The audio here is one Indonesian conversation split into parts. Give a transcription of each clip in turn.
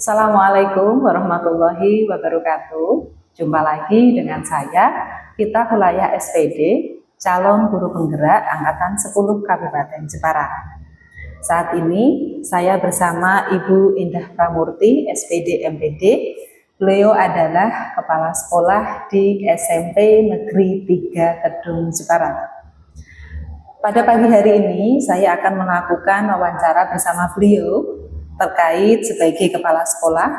Assalamualaikum warahmatullahi wabarakatuh. Jumpa lagi dengan saya, Kita Hulayah SPD, calon guru penggerak Angkatan 10 Kabupaten Jepara. Saat ini saya bersama Ibu Indah Pramurti, SPD MPD. Beliau adalah Kepala Sekolah di SMP Negeri 3 Kedung Jepara. Pada pagi hari ini saya akan melakukan wawancara bersama beliau terkait sebagai kepala sekolah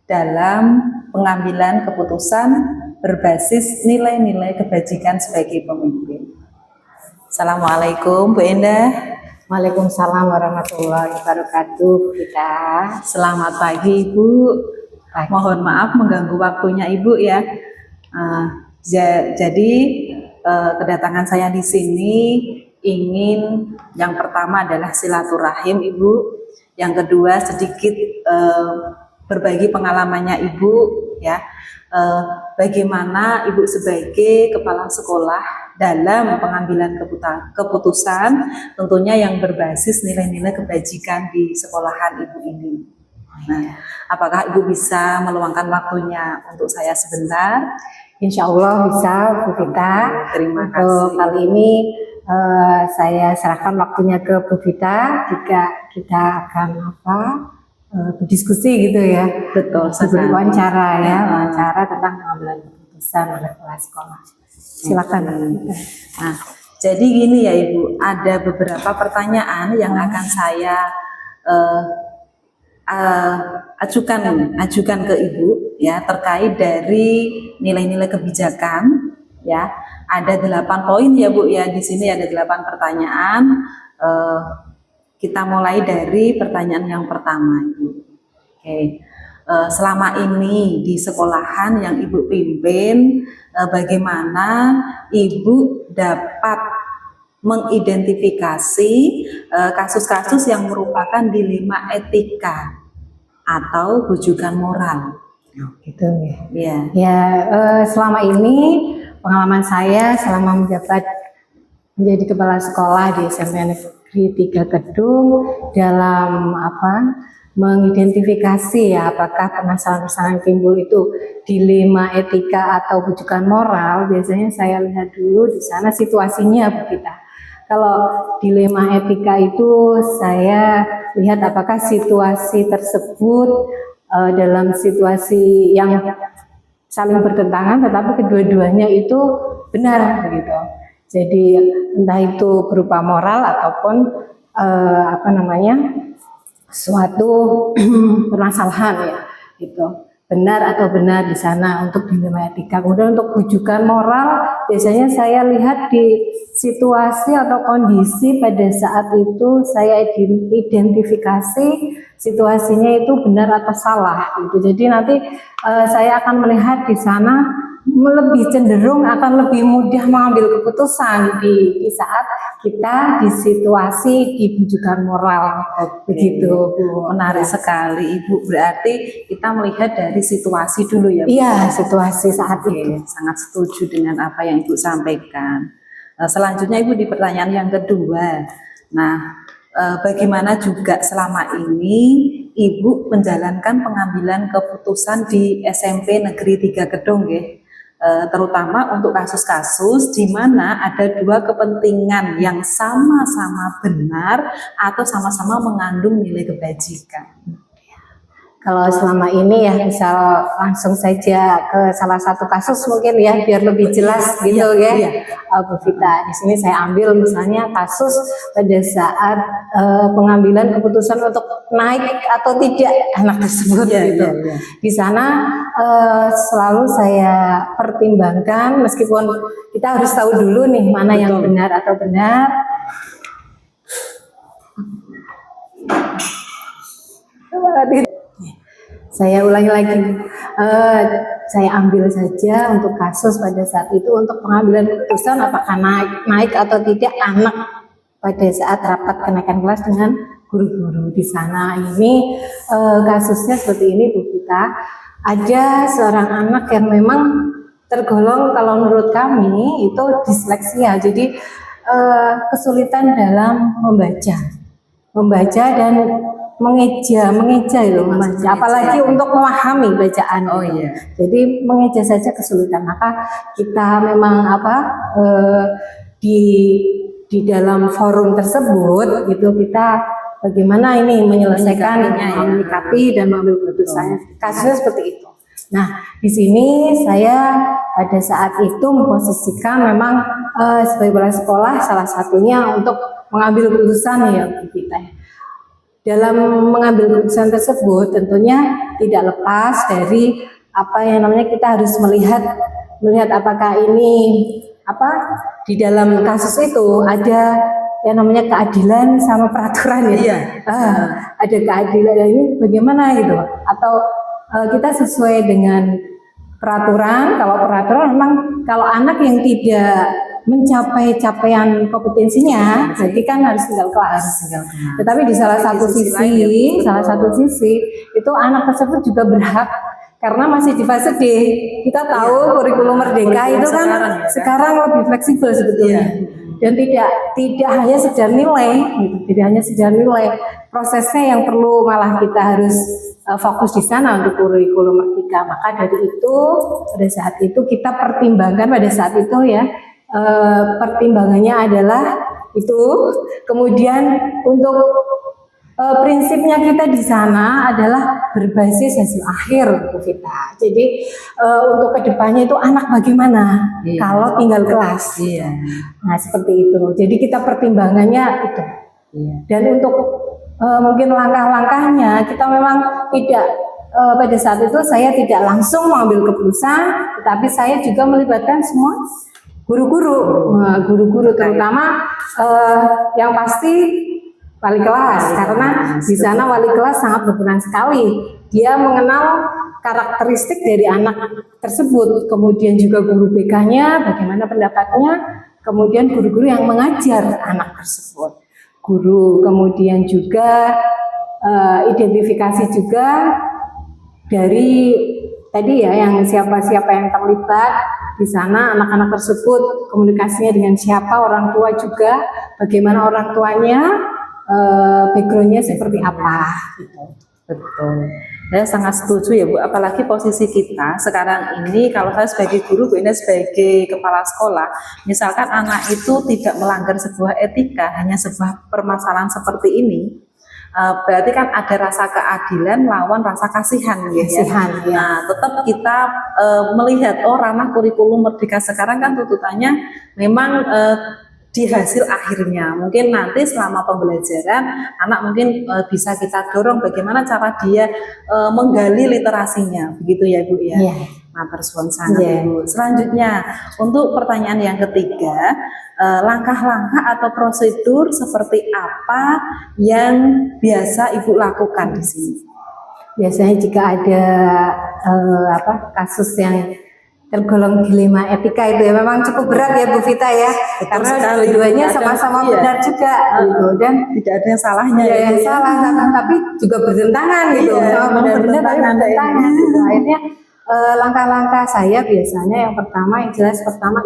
dalam pengambilan keputusan berbasis nilai-nilai kebajikan sebagai pemimpin. Assalamualaikum Bu Indah. Waalaikumsalam warahmatullahi wabarakatuh. Kita Selamat pagi Ibu. Mohon maaf mengganggu waktunya Ibu ya. Jadi kedatangan saya di sini ingin yang pertama adalah silaturahim Ibu. Yang kedua sedikit berbagi pengalamannya Ibu ya, bagaimana Ibu sebagai kepala sekolah dalam pengambilan keputusan tentunya yang berbasis nilai-nilai kebajikan di sekolahan Ibu ini. Nah, apakah Ibu bisa meluangkan waktunya untuk saya sebentar? Insya Allah bisa Bu Vita. Terima kasih. Untuk kali ini saya serahkan waktunya ke Bu Vita jika kita akan berdiskusi gitu ya. Betul sekali. Wawancara ya, wawancara tentang pengambilan keputusan oleh kepala sekolah. Silakan. Nah, jadi gini ya Ibu, ada beberapa pertanyaan yang akan saya ajukan ke Ibu ya terkait dari nilai-nilai kebijakan ya. Ada 8 poin ya Bu ya, di sini ada 8 pertanyaan. Kita mulai dari pertanyaan yang pertama Ibu. Oke. Selama ini di sekolahan yang Ibu pimpin, bagaimana Ibu dapat mengidentifikasi kasus-kasus yang merupakan dilema etika atau rujukan moral? Gitu ya. Ya. Ya, selama ini pengalaman saya selama menjabat menjadi kepala sekolah di SMP Negeri 3 Kedung dalam mengidentifikasi ya apakah permasalahan-permasalahan timbul itu dilema etika atau rujukan moral. Biasanya saya lihat dulu di sana situasinya Bu Vita. Kalau dilema etika itu saya lihat apakah situasi tersebut dalam situasi yang saling bertentangan tetapi kedua-duanya itu benar begitu. Jadi entah itu berupa moral ataupun suatu permasalahan ya gitu. Benar atau benar di sana untuk dilema etika. Kemudian untuk rujukan moral biasanya saya lihat di situasi atau kondisi pada saat itu saya identifikasi situasinya itu benar atau salah gitu. Jadi nanti saya akan melihat di sana lebih cenderung akan lebih mudah mengambil keputusan di saat kita di situasi dibujukan moral. Begitu Bu. Menarik sekali Ibu, berarti kita melihat dari situasi dulu ya Bu? Iya, situasi saat itu. Sangat setuju dengan apa yang Ibu sampaikan. Selanjutnya Ibu di pertanyaan yang kedua. Nah, bagaimana juga selama ini Ibu menjalankan pengambilan keputusan di SMP Negeri 3 Kedung ya? Terutama untuk kasus-kasus di mana ada dua kepentingan yang sama-sama benar atau sama-sama mengandung nilai kebajikan. Kalau selama ini ya misal langsung saja ke salah satu kasus mungkin ya biar lebih jelas gitu ya Bu Vita. Di sini saya ambil misalnya kasus pada saat pengambilan keputusan untuk naik atau tidak anak tersebut gitu. Di sana selalu saya pertimbangkan meskipun kita harus tahu dulu nih mana yang benar atau benar. Saya ulangi lagi, saya ambil saja untuk kasus pada saat itu untuk pengambilan keputusan apakah naik atau tidak anak pada saat rapat kenaikan kelas dengan guru-guru di sana. Ini kasusnya seperti ini Bu Vita, ada seorang anak yang memang tergolong kalau menurut kami itu disleksia, jadi kesulitan dalam membaca dan mengeja itu membaca, apalagi untuk memahami bacaan. Oh gitu. iya. Jadi mengeja saja kesulitan. Maka kita memang di dalam forum tersebut gitu kita bagaimana ini menyelesaikan, menyikapi dan mengambil keputusan. Kasusnya seperti itu. Nah, di sini saya pada saat itu memposisikan memang sebagai kepala sekolah salah satunya untuk mengambil keputusan ya kita. Dalam mengambil keputusan tersebut tentunya tidak lepas dari apa yang namanya kita harus melihat apakah ini di dalam kasus itu ada yang namanya keadilan sama peraturan ya. Iya. Ada keadilan ini bagaimana gitu atau kita sesuai dengan peraturan. Kalau peraturan memang kalau anak yang tidak mencapai capaian kompetensinya, jadi kan harus tinggal kelas. Tetapi di salah satu sisi itu anak tersebut juga berhak karena masih di fase D. Kita tahu kurikulum Merdeka itu kan sekarang lebih fleksibel sebetulnya. Dan tidak hanya sekedar nilai, gitu. Tidak hanya sekedar nilai, prosesnya yang perlu malah kita harus fokus di sana untuk kurikulum Merdeka. Maka dari itu pada saat itu kita pertimbangkan pada saat itu ya. Pertimbangannya adalah itu, kemudian untuk prinsipnya kita di sana adalah berbasis hasil akhir untuk kita. Jadi untuk kedepannya itu anak bagaimana kalau tinggal kelas. Nah seperti itu. Jadi kita pertimbangannya itu. Dan untuk mungkin langkah-langkahnya kita memang tidak pada saat itu saya tidak langsung mengambil keputusan, tetapi saya juga melibatkan semua guru-guru terutama yang pasti wali kelas, karena di sana wali kelas sangat berperan sekali. Dia mengenal karakteristik dari anak tersebut, kemudian juga guru BK-nya bagaimana pendapatnya, kemudian guru-guru yang mengajar anak tersebut, guru, kemudian juga identifikasi juga dari tadi ya yang siapa-siapa yang terlibat di sana, anak-anak tersebut komunikasinya dengan siapa, orang tua juga, bagaimana orang tuanya, backgroundnya seperti apa gitu. Betul. Saya sangat setuju ya Bu, apalagi posisi kita sekarang ini, kalau saya sebagai guru, Bu Ina sebagai kepala sekolah, misalkan anak itu tidak melanggar sebuah etika, hanya sebuah permasalahan seperti ini, berarti kan ada rasa keadilan lawan rasa kasihan gitu ya. Nah, tetap kita melihat ranah kurikulum Merdeka sekarang kan tuntutannya memang di hasil akhirnya. Mungkin nanti selama pembelajaran anak mungkin bisa kita dorong bagaimana cara dia menggali literasinya, begitu ya Bu ya. Matur suwun sangat Bu. Selanjutnya untuk pertanyaan yang ketiga, langkah-langkah atau prosedur seperti apa yang biasa Ibu lakukan di sini? Biasanya jika ada kasus yang tergolong dilema etika itu ya memang cukup berat ya Bu Vita ya. Betul, karena sekali, dua-duanya sama-sama benar juga gitu, dan tidak ada yang salahnya ya, yang salah tapi juga bertentangan gitu, sama benar-benar tapi bertentangan gitu. Akhirnya langkah-langkah saya biasanya yang pertama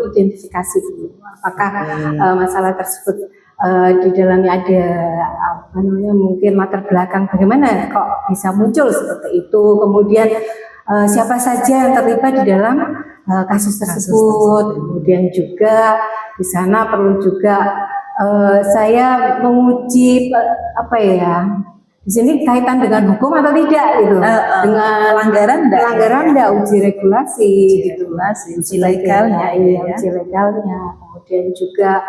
identifikasi dulu apakah masalah tersebut di dalamnya ada mungkin latar belakang bagaimana kok bisa muncul seperti itu, kemudian siapa saja yang terlibat di dalam kasus tersebut, kemudian juga di sana perlu juga saya menguji di sini kaitan dengan hukum atau tidak gitu, dengan pelanggaran enggak, uji regulasi gitu, uji legalnya, uji legalnya, kemudian juga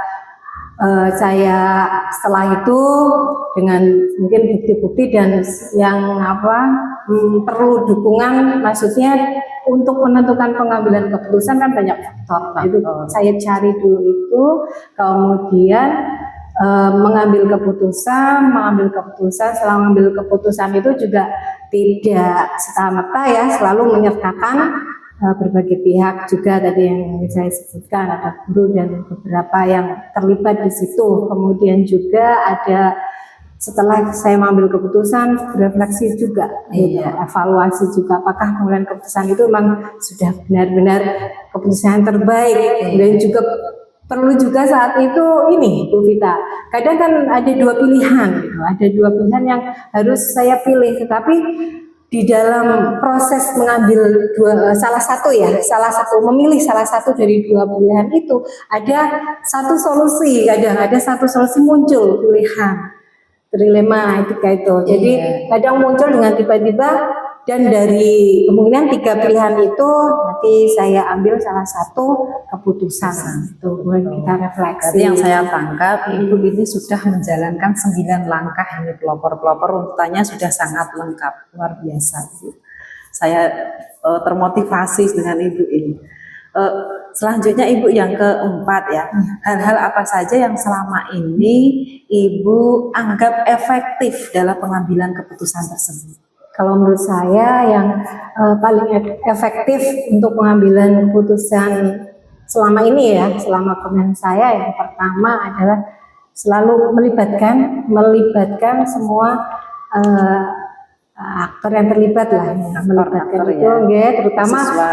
saya setelah itu dengan mungkin bukti-bukti dan yang perlu dukungan, maksudnya untuk menentukan pengambilan keputusan kan banyak faktor. Itu saya cari dulu itu, kemudian mengambil keputusan. Setelah mengambil keputusan itu juga tidak serta-merta ya, selalu menyertakan berbagai pihak juga tadi yang saya sebutkan, ada guru dan beberapa yang terlibat di situ. Kemudian juga ada setelah saya mengambil keputusan refleksi juga, evaluasi juga apakah pengambilan keputusan itu memang sudah benar-benar keputusan yang terbaik, dan juga perlu juga saat itu ini Bu Vita, kadang kan ada dua pilihan gitu, ada dua pilihan yang harus saya pilih, tetapi di dalam proses mengambil salah satu memilih salah satu dari dua pilihan itu ada satu solusi, kadang ada satu solusi muncul pilihan trilema etika itu. Jadi kadang muncul dengan tiba-tiba, dan dari kemungkinan tiga pilihan itu nanti saya ambil salah satu keputusan itu buat kita refleksi. Jadi yang saya tangkap, Ibu ini sudah menjalankan 9 langkah ini, pelopor-pelopor runtutannya sudah sangat lengkap, luar biasa. Saya termotivasi dengan Ibu ini. Selanjutnya Ibu yang keempat ya, hal-hal apa saja yang selama ini Ibu anggap efektif dalam pengambilan keputusan tersebut? Kalau menurut saya yang paling efektif untuk pengambilan keputusan selama ini ya, selama kepemimpinan saya, yang pertama adalah selalu melibatkan semua aktor yang terlibat lah, melibatkan itu ya,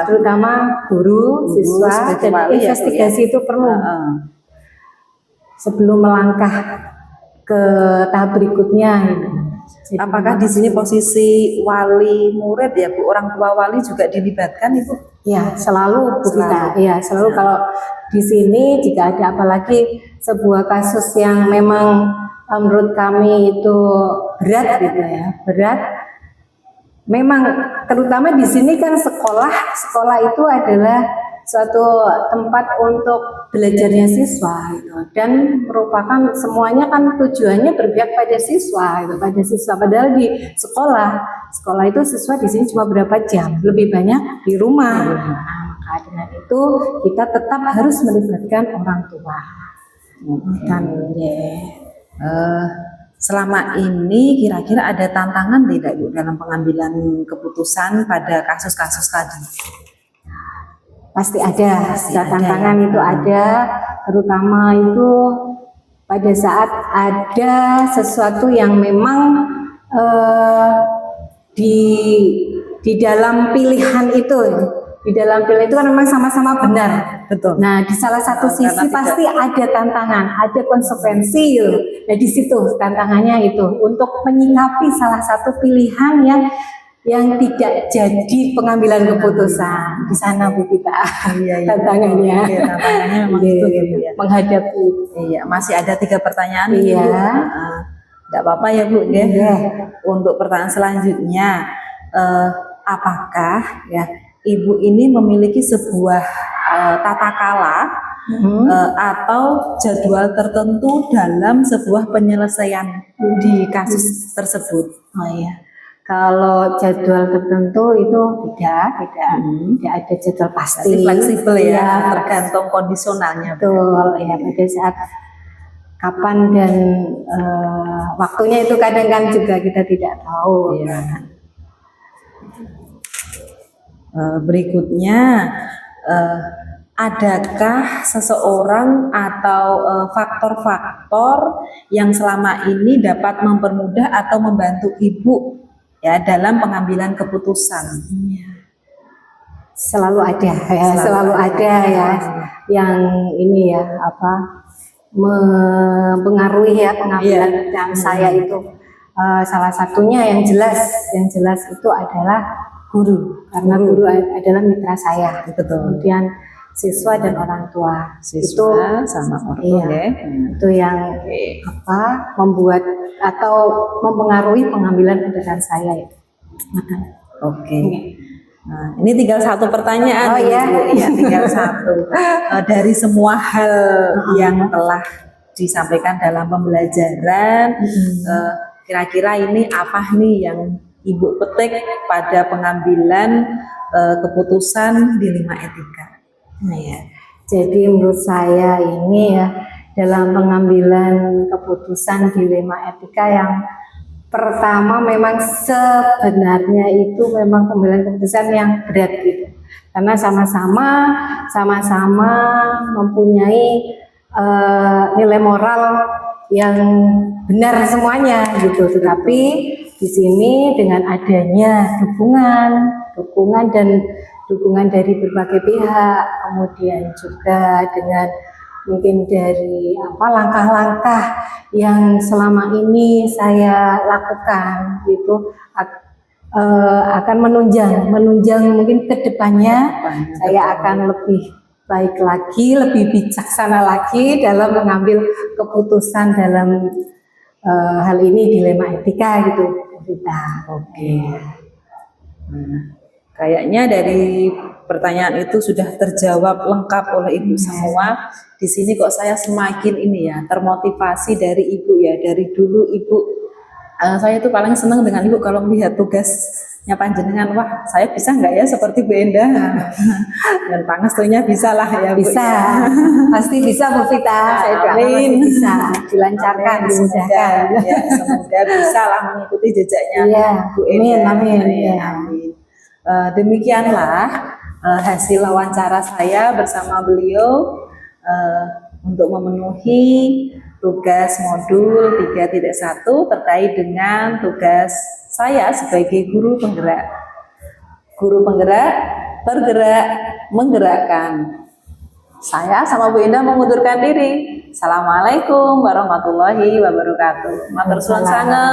terutama guru, siswa, dan investigasi itu perlu sebelum melangkah ke tahap berikutnya gitu. Jadi, apakah di sini posisi wali murid ya Bu, orang tua wali juga dilibatkan Ibu? Ya, selalu Bu Vita. Ya, selalu kalau di sini jika ada apalagi sebuah kasus yang memang menurut kami itu berat gitu ya, berat. Memang terutama di sini kan sekolah itu adalah suatu tempat untuk belajarnya siswa gitu, dan merupakan semuanya kan tujuannya berpihak pada siswa gitu, padahal di sekolah itu siswa di sini cuma berapa jam, lebih banyak di rumah. Maka dengan itu kita tetap harus melibatkan orang tua. Selama ini kira-kira ada tantangan tidak Bu dalam pengambilan keputusan pada kasus-kasus tadi? Pasti ada tantangan itu ada, terutama itu pada saat ada sesuatu yang memang di dalam pilihan itu kan memang sama-sama benar. Betul. Nah, di salah satu sisi pasti ada tantangan, ada konsekuensi. Nah, di situ tantangannya itu untuk menyikapi salah satu pilihan yang tidak jadi pengambilan keputusan. Di sana Bu Vita. Tantangannya. Tantangannya memang itu ya. Menghadapi. Iya, masih ada 3 pertanyaan. Iya. Tidak apa-apa ya Bu ya. Untuk pertanyaan selanjutnya, apakah ya Ibu ini memiliki sebuah tata kala atau jadwal tertentu dalam sebuah penyelesaian di kasus tersebut? Oh iya. Kalau jadwal tertentu itu tidak ada jadwal pasti. Fleksibel ya, tergantung kondisionalnya. Betul ya, pada saat kapan dan waktunya itu kadang kan juga kita tidak tahu. Ya. Berikutnya, adakah seseorang atau faktor-faktor yang selama ini dapat mempermudah atau membantu Ibu ya dalam pengambilan keputusan? Selalu ada ya, yang ini ya mempengaruhi ya pengambilan saya itu. Salah satunya yang jelas itu adalah guru, karena guru adalah mitra saya. Betul. Kemudian siswa dan orang tua. Siswa sama orang tua. Itu yang membuat atau mempengaruhi pengambilan keputusan saya itu. Oke. Nah, ini tinggal satu pertanyaan. Oh ya, tinggal satu. Dari semua hal yang telah disampaikan dalam pembelajaran, kira-kira ini apa nih yang Ibu petik pada pengambilan keputusan dilema etika? Nah ya, jadi menurut saya ini ya dalam pengambilan keputusan dilema etika yang pertama memang sebenarnya itu memang pengambilan keputusan yang berat gitu, karena sama-sama mempunyai nilai moral yang benar semuanya gitu, tetapi di sini dengan adanya dukungan dari berbagai pihak, kemudian juga dengan mungkin dari langkah-langkah yang selama ini saya lakukan gitu akan menunjang mungkin ke depannya saya akan lebih baik lagi, lebih bijaksana lagi dalam mengambil keputusan dalam hal ini dilema etika gitu, kita. Oke. Nah, kayaknya dari pertanyaan itu sudah terjawab lengkap oleh Ibu semua. Di sini kok saya semakin ini ya termotivasi dari Ibu ya. Dari dulu Ibu, saya tuh paling senang dengan Ibu kalau melihat tugasnya panjenengan. Wah, saya bisa nggak ya seperti Bu Endah? Dan pangestunya bisa lah ya Bu. Bisa, pasti bisa Bu Vita. Saya doakan pasti bisa dilancarkan, dimudahkan. Ya, semoga bisa lah mengikuti jejaknya Bu Amin, Endah. amin. Amin. Demikianlah hasil wawancara saya bersama beliau untuk memenuhi tugas modul 3.1 terkait dengan tugas saya sebagai guru penggerak. Guru penggerak, bergerak, menggerakkan. Saya sama Bu Endah mengundurkan diri. Assalamualaikum warahmatullahi wabarakatuh. Matur suwun sanget.